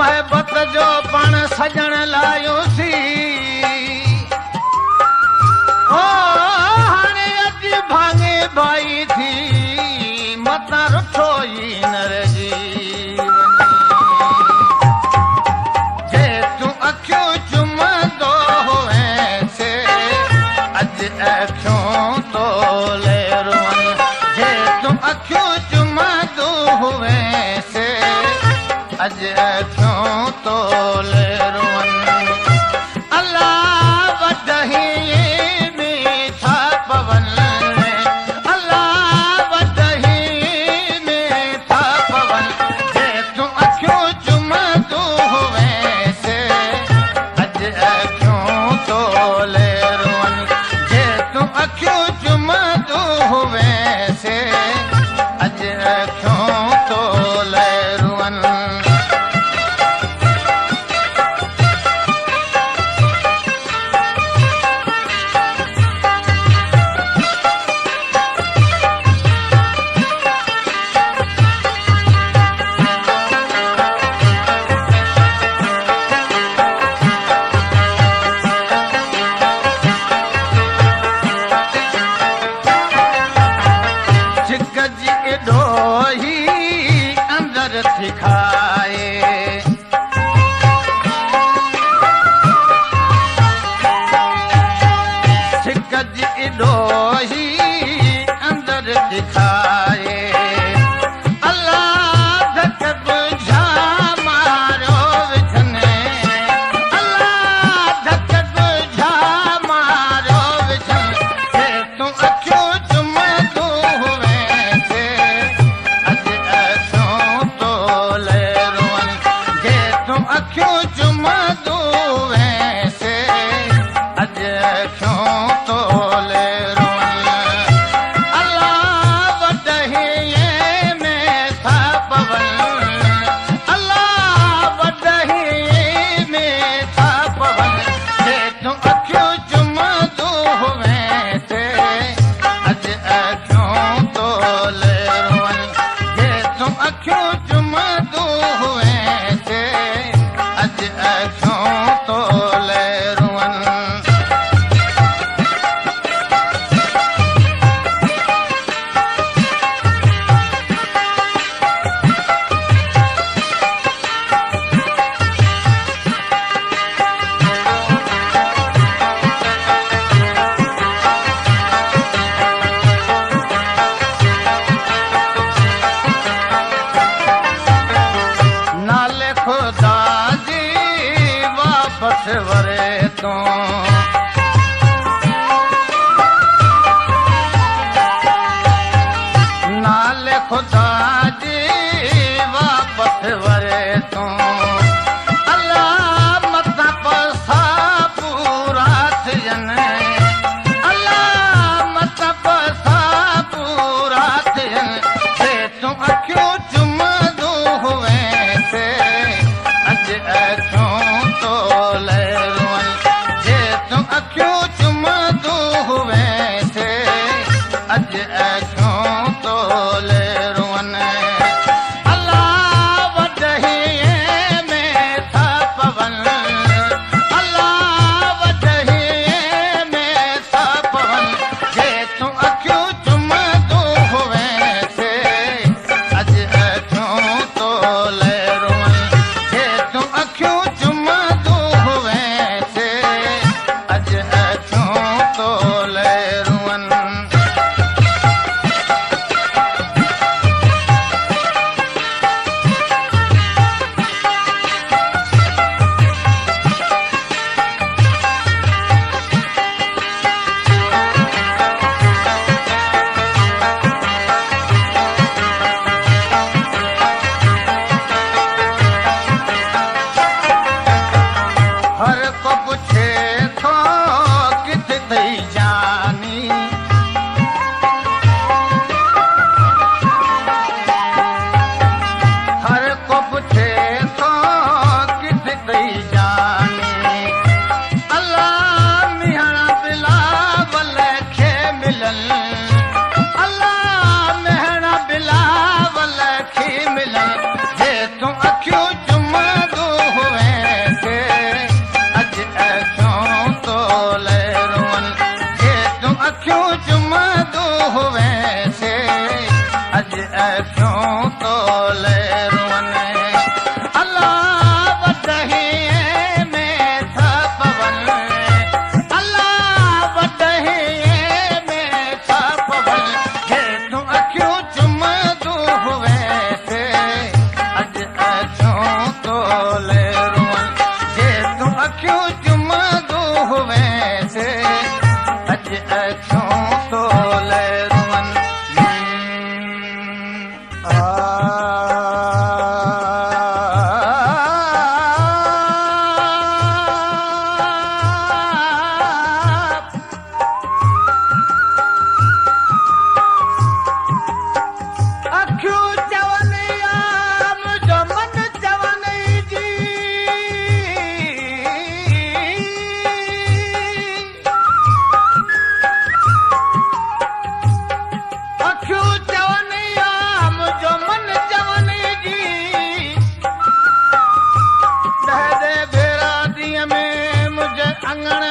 महबत जो पण सजण लायोसी ओ हाणे अॼु भाङे भाई थी मतां रुठो ई नर जी जे तूं अखियूं चुमंदो हुएसि अॼु अखियूं तो ले रोअनि जे तूं अखियूं चुमंदो हुएसि अॼु अखियूं तो ले रोअनि अल्लाह वॾही में छा पवनि अल्लाह वॾही में छा पवनि जे तूं अखियूं चुमंदो हुएसि अॼु अखियूं तो ले रोअनि जे तूं अखियूं चुमंदो हुएसि अॼु अखियूं तो ले रोअनि अॼु अखियूं तो ले रोअनि हुए से अज अखियों तो ले रुअन अल्लाह वडही में था पवन अल्लाह वडही में था पवन जे तू अखियों चुमंदो हुए से अज अखियों तो ले रुअन जे तू अखियों चुमंदो हुए से अज अखियों तो ले रुअन अखियूं चवनि मुंहिंजो मन चवनि जी अखियूं चवनि मुंहिंजो मन चवनि जी ॾह भेरा ॾींहं में मुंहिंजे अंगण